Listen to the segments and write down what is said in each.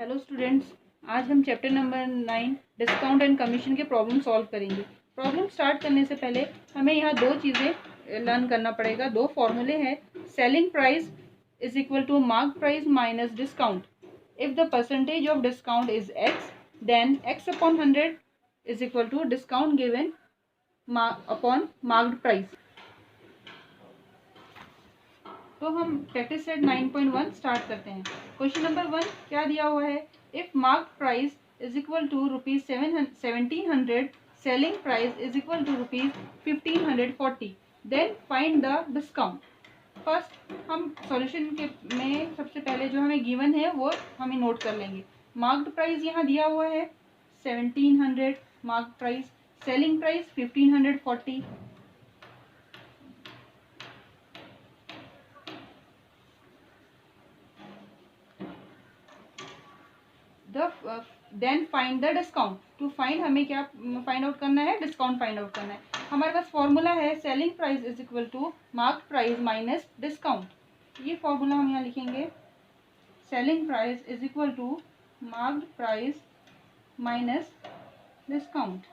Hello students, आज हम chapter number 9 discount and commission के प्रॉब्लम सॉल्व करेंगे। प्रॉब्लम स्टार्ट करने से पहले हमें यहाँ दो चीज़ें लर्न करना पड़ेगा। दो फॉर्मूले हैं। Selling price is equal to mark price minus discount. If the percentage of discount is X, then X upon 100 is equal to discount given upon marked price. तो हम प्रैक्टिस सेट 9.1 स्टार्ट करते हैं। Question number 1 क्या दिया हुआ है? If mark price is equal to rupees 1700, selling price is equal to rupees 1540, then find the discount. First हम solution के में सबसे पहले जो हमें गिवन है वो हमें नोट कर लेंगे। मार्क्ड प्राइस यहाँ दिया हुआ है 1700, marked price, selling price 1540। Then find the discount. To find हमें क्या फाइंड आउट करना है? डिस्काउंट फाइंड आउट करना है। हमारे पास फॉर्मूला है selling price is equal to mark price minus discount. ये फॉर्मूला हम यहाँ लिखेंगे। Selling price is equal to marked price minus discount.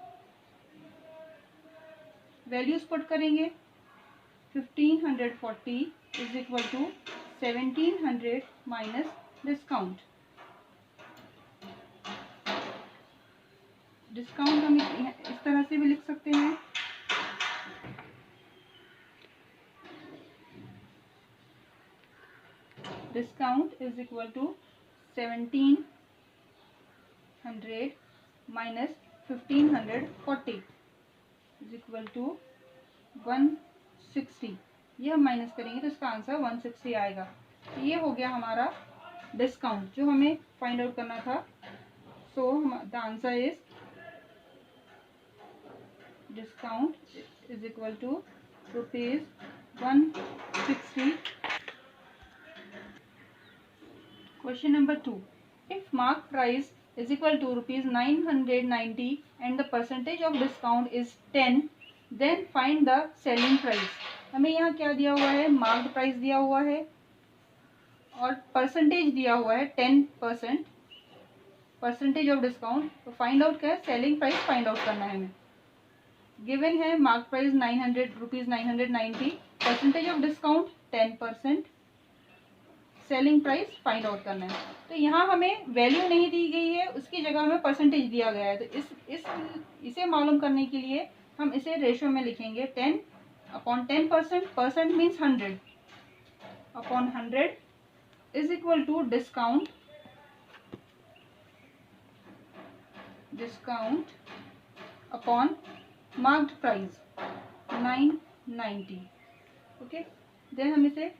Values put करेंगे। 1540 is equal to 1700 minus discount. Discount हम इस तरह से भी लिख सकते हैं। डिस्काउंट is equal to 1700 minus 1540 is equal to 160। ये हम माइनस करेंगे तो इसका आंसर 160 आएगा। तो ये हो गया हमारा डिस्काउंट जो हमें फाइंड आउट करना था। So the answer is discount is equal to rupees 160। Question number 2. If mark price is equal to rupees 990 and the percentage of discount is 10, then find the selling price. हमें यहाँ क्या दिया हुआ है? Marked price दिया हुआ है और परसेंटेज दिया हुआ है 10%, परसेंटेज ऑफ डिस्काउंट। तो फाइंड आउट क्या है? सेलिंग प्राइस फाइंड आउट करना है हमें। गिवन है mark price 900 rupees 990, percentage of discount 10%, selling price find out करना है। तो यहाँ हमें वैल्यू नहीं दी गई है, उसकी जगह हमें परसेंटेज दिया गया है। तो इसे मालूम करने के लिए हम इसे रेशियो में लिखेंगे। 10 upon 10%, percent means 100 upon 100 is equal to discount upon marked price 990। Okay, then हम इसे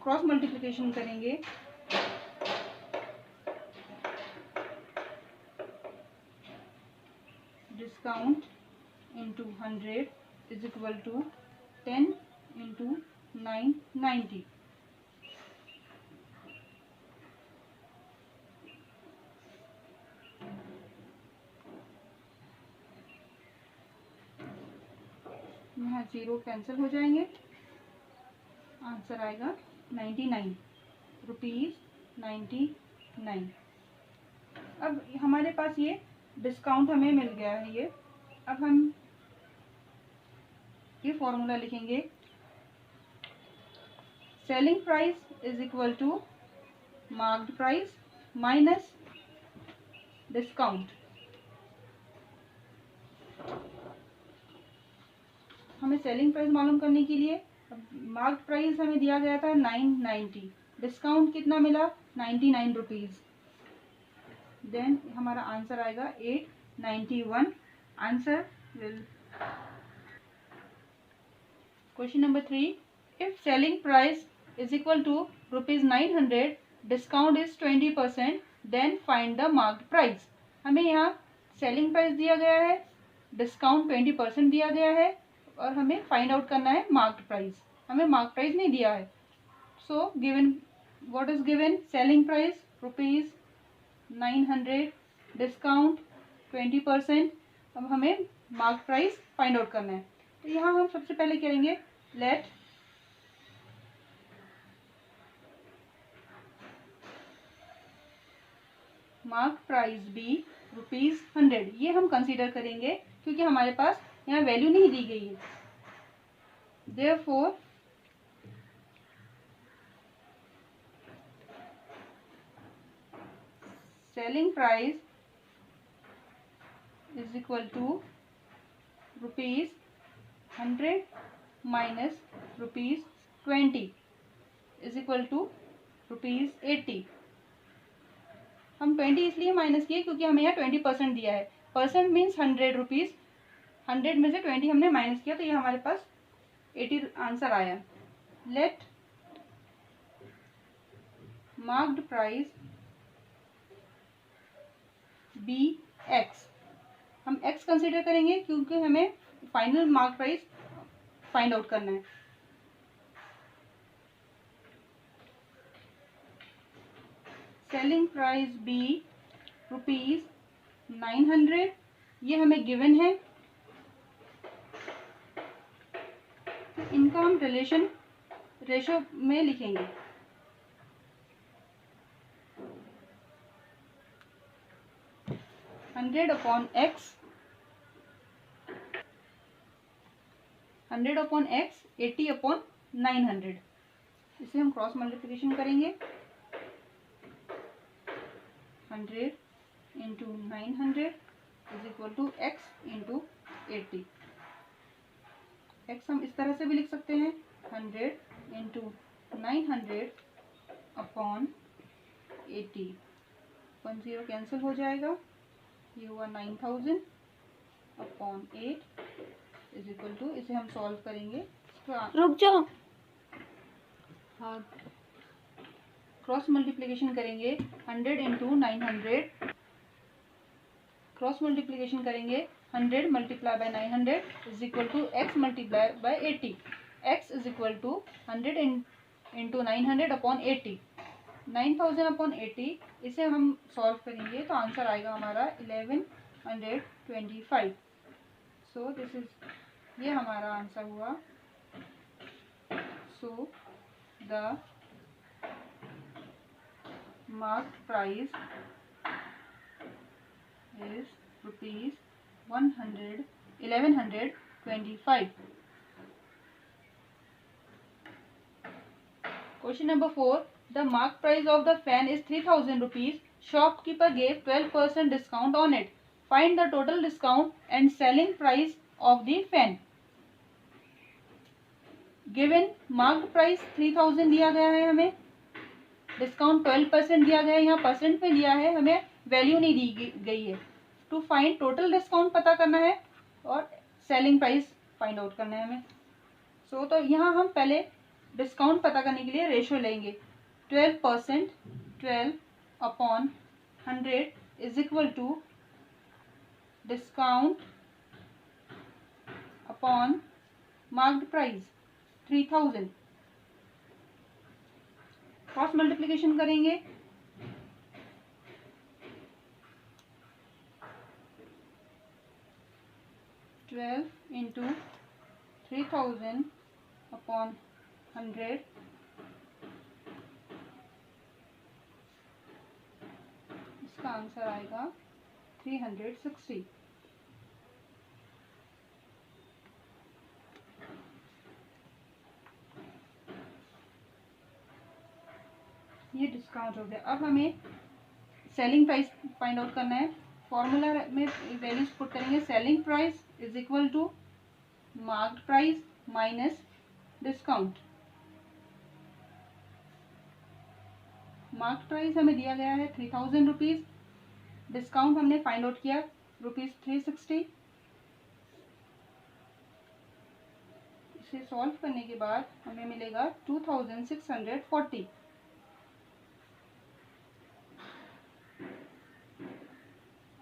क्रॉस मल्टीप्लिकेशन करेंगे। Discount into 100 is equal to 10 into 990। यहाँ जीरो कैंसिल हो जाएंगे, आंसर आएगा 99 रुपीज 99। अब हमारे पास ये डिस्काउंट हमें मिल गया है। ये अब हम ये फॉर्मूला लिखेंगे। Selling price is equal to marked price minus discount. हमें सेलिंग प्राइस मालूम करने के लिए मार्क्ड प्राइस हमें दिया गया था 990, डिस्काउंट कितना मिला? 99 रुपीज। देन हमारा आंसर आएगा 891। Answer will. Question number 3. If selling price is equal to rupees 900, discount is 20%, then find the marked price. हमें यहाँ सेलिंग प्राइस दिया गया है, डिस्काउंट 20% दिया गया है और हमें फाइंड आउट करना है मार्क्ड प्राइस। हमें मार्क प्राइस नहीं दिया है। So given, what is given? Selling price rupees 900, discount 20%। अब हमें मार्क प्राइस फाइंड आउट करना है। तो यहाँ हम सबसे पहले करेंगे लेट मार्क प्राइस बी ₹100। ये हम कंसीडर करेंगे क्योंकि हमारे पास यहाँ वैल्यू नहीं दी गई है। Therefore selling price is equal to ₹100 minus ₹20 is equal to ₹80। हम 20 इसलिए माइनस किए क्योंकि हमें यहाँ 20% दिया है। परसेंट मीन्स 100 रुपीज़, 100 में से 20 हमने माइनस किया तो ये हमारे पास 80 आंसर आया। Let marked price be x. हम एक्स कंसिडर करेंगे क्योंकि हमें final mark price find out करना है। सेलिंग प्राइस बी ₹900, ये हमें गिवन है। तो इनका हम रेशो में लिखेंगे। Hundred upon x 80 upon 900। इसे हम क्रॉस मल्टीप्लिकेशन करेंगे। 100 into 900 is equal to x into 80। X हम इस तरह से भी लिख सकते हैं, 100 इंटू 900 अपॉन 80। 10 कैंसिल हो जाएगा, ये हुआ 9000 अपॉन 8 इज इक्वल टू, इसे हम सॉल्व करेंगे। रुक जाओ, हाँ, क्रॉस मल्टीप्लिकेशन करेंगे। 100 इंटू 900, क्रॉस मल्टीप्लिकेशन करेंगे। 100 multiply by 900 is equal to x multiply by 80। X is equal to 100 into 900 upon 80, 9000 upon 80। इसे हम सॉल्व करेंगे तो आंसर आएगा हमारा 1125। सो दिस इज, ये हमारा आंसर हुआ। So the marked price is ₹1125. Question number 4. The marked price of the fan is ₹3000. Shopkeeper gave 12% discount on it. Find the total discount and selling price of the fan. Given marked price 3000 दिया गया है हमें, discount 12% दिया गया है, यहाँ percent में दिया है, हमें वैल्यू नहीं दी गई है। टू फाइंड टोटल डिस्काउंट पता करना है और सेलिंग प्राइस फाइंड आउट करना है हमें। सो तो यहाँ हम पहले डिस्काउंट पता करने के लिए रेशो लेंगे। 12%, 12 upon 100 is equal to discount upon marked price 3000। Cross multiplication करेंगे। 12 इंटू 3000 अपॉन 100 इसका आंसर आएगा 360। ये डिस्काउंट हो गया। अब हमें सेलिंग प्राइस फाइंड आउट करना है। फॉर्मूला में वैल्यूज पुट करेंगे। Selling price is equal to marked price minus discount. Marked price हमें दिया गया है ₹3000, डिस्काउंट हमने फाइंड आउट किया ₹360। इसे सॉल्व करने के बाद हमें मिलेगा 2640।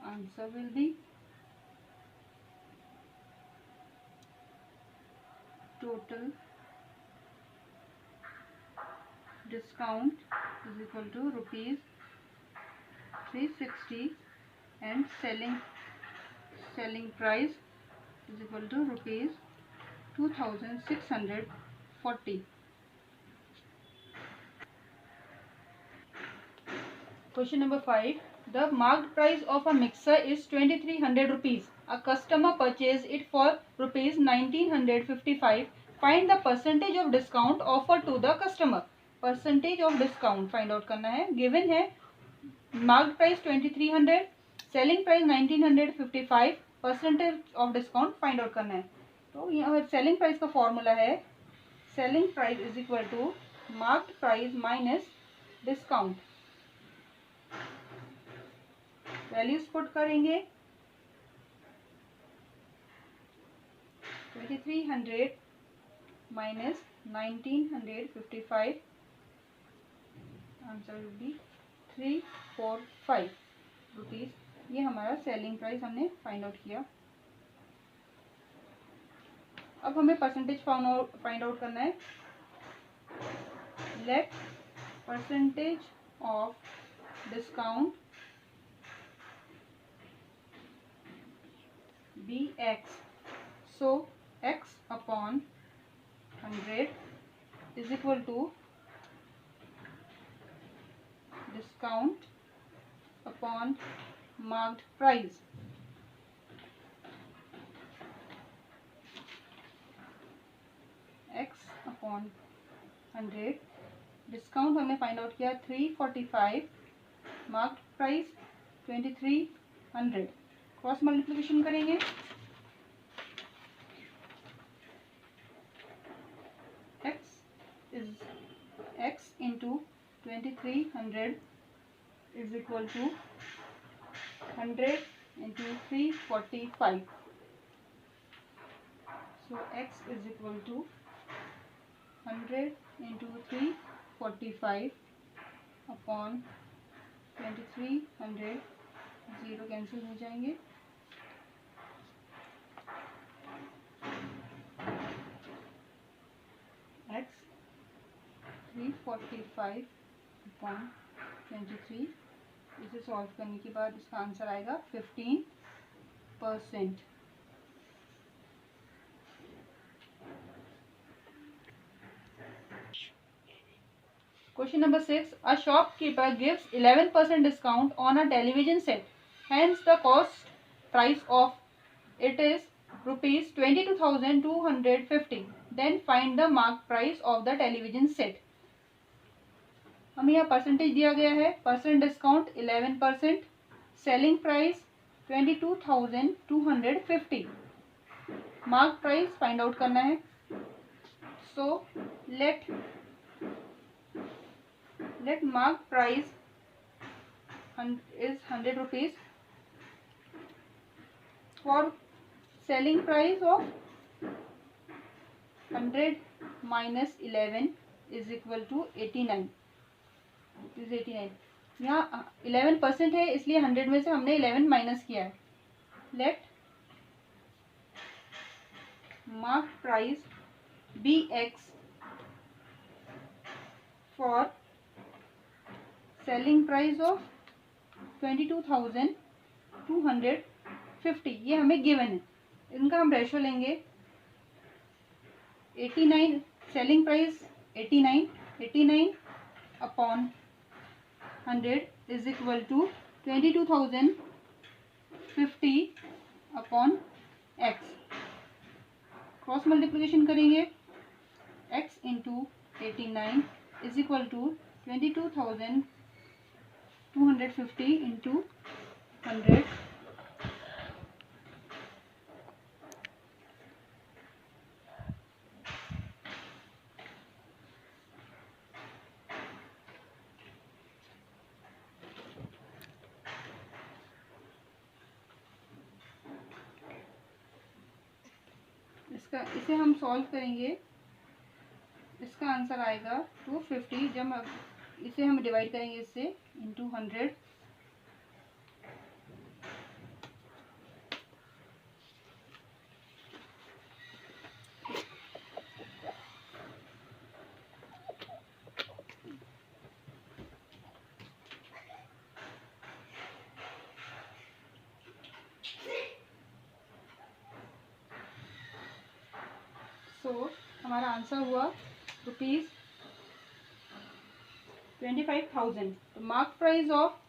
Answer will be total discount is equal to ₹360 and selling price is equal to ₹2640. Question number 5. The marked price of a mixer is 2300 rupees. A customer purchased it for rupees 1955. Find the percentage of discount offered to the customer. Percentage of discount find out करना है. Given है marked price 2300, selling price 1955, percentage of discount find out करना है. तो यहाँ selling price का formula है selling price is equal to marked price minus discount. Values put करेंगे 2300 minus 1955, answer will be 345 rupees. ये हमारा सेलिंग प्राइस हमने फाइंड आउट किया. अब हमें परसेंटेज फाइंड आउट करना है. Let percentage of discount be x. So x upon 100 is equal to discount upon marked price. x upon 100, discount हमने find out किया 345, मार्क्ड प्राइस 2300. क्रॉस मल्टीप्लिकेशन करेंगे. x into 2300 is equal to 100 into 345. So x is equal to 100 into 345 upon 2300. Zero cancel हो जाएंगे. x 345 upon 23. इसे solve करने के बाद इसका आंसर आएगा 15%. Question number 6. A shopkeeper gives 11% discount on a television set. Hence, the cost price of it is rupees 22,250. Then find the marked price of the television set. हमें यहाँ percentage दिया गया है. Percent discount 11%, selling price 22,250. Mark price find out करना है. So let mark price is 100 rupees for selling price of 100 minus 11 is equal to 89. is 89. यहाँ 11% है इसलिए 100 में से हमने 11 माइनस किया है. Let mark price be x for selling price of 22,250. ये हमें गिवन है. इनका हम रेशो लेंगे 89. Selling price 89 upon 100 is equal to 22,050 upon x. Cross multiplication करेंगे. x into 89 is equal to 22,250 into 100. इसे हम सॉल्व करेंगे. इसका आंसर आएगा 250. जब इसे हम डिवाइड करेंगे इससे इंटू 100. सो हमारा आंसर हुआ रुपीज 25,000. तो mark price of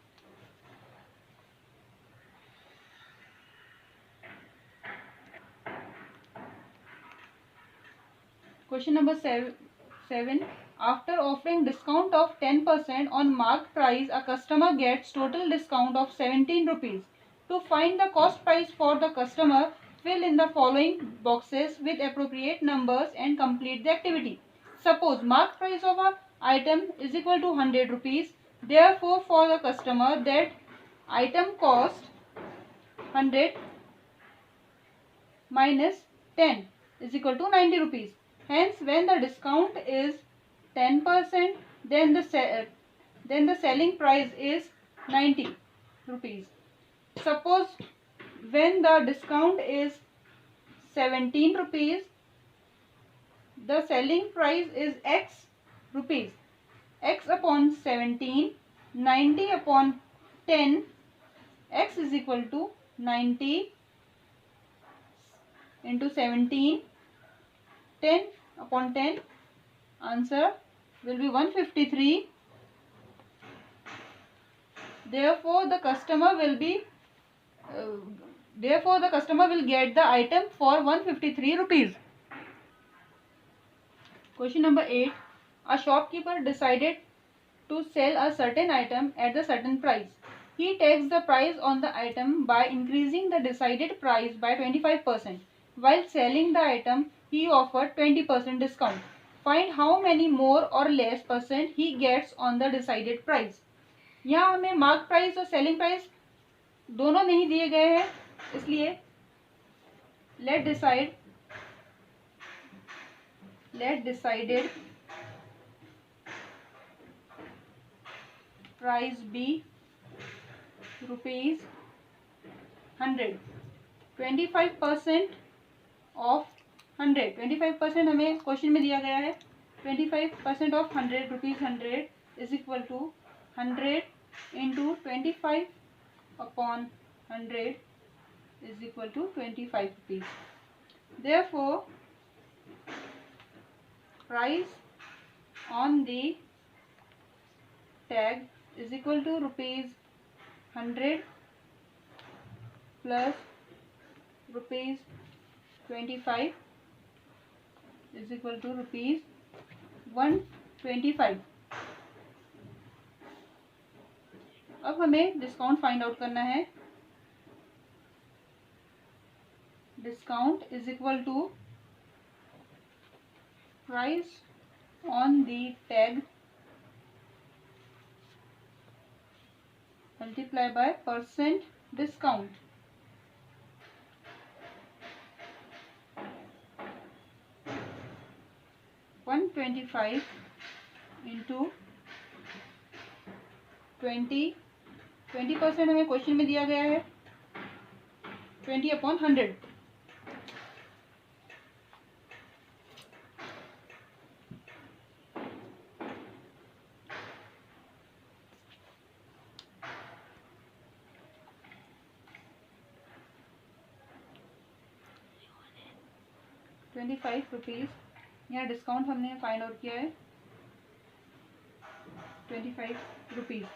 Question number 7. After offering discount of 10% on marked price, a customer gets total discount of 17 rupees. To find the cost price for the customer, fill in the following boxes with appropriate numbers and complete the activity. Suppose marked price of a item is equal to 100 rupees. Therefore, for the customer, that item cost 100 minus 10 is equal to 90 rupees. Hence, when the discount is 10%, then the selling price is 90 rupees. Suppose when the discount is 17 rupees, the selling price is x rupees. X upon 17, 90 upon 10, x is equal to 90 into 17, 10 upon 10, answer will be 153. Therefore, the customer will get the item for 153 rupees. Question number 8. A shopkeeper decided to sell a certain item at the certain price. He takes the price on the item by increasing the decided price by 25%. While selling the item, he offered 20% discount. Find how many more or less percent he gets on the decided price. यहाँ हमें mark price और selling price दोनों नहीं दिए गए हैं, इसलिए let decided price be rupees 100. 25% of 100. 25% हमें क्वेश्चन में दिया गया है. 25% of 100 rupees 100 is equal to 100 into 25 upon 100 is equal to 25 rupees. Therefore, price on the tag is equal to rupees 100 plus rupees 25 is equal to rupees 125. अब हमें discount find out करना है. Discount is equal to price on the tag multiply by percent discount. One 25 into 20% हमें question में दिया गया है. 20 upon 100. ₹25. यहाँ डिस्काउंट हमने फाइंड आउट किया है 25 rupees.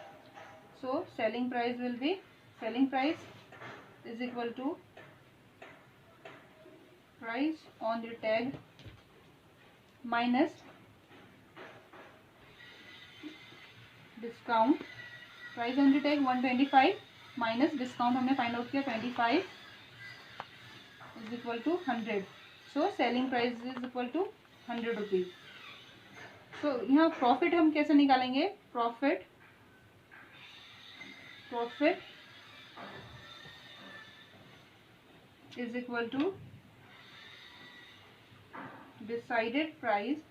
So selling price will be is equal to price on the tag minus discount. Price on the tag 125 minus discount हमने फाइंड आउट किया 25 is equal to 100. So selling price is equal to 100 rupees. So यहाँ profit हम कैसे निकालेंगे? Profit is equal to decided price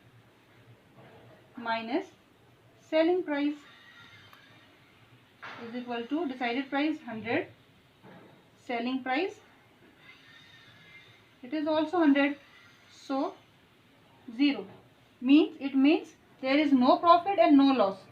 minus selling price is equal to decided price 100, selling price it is also 100, so 0. It means there is no profit and no loss.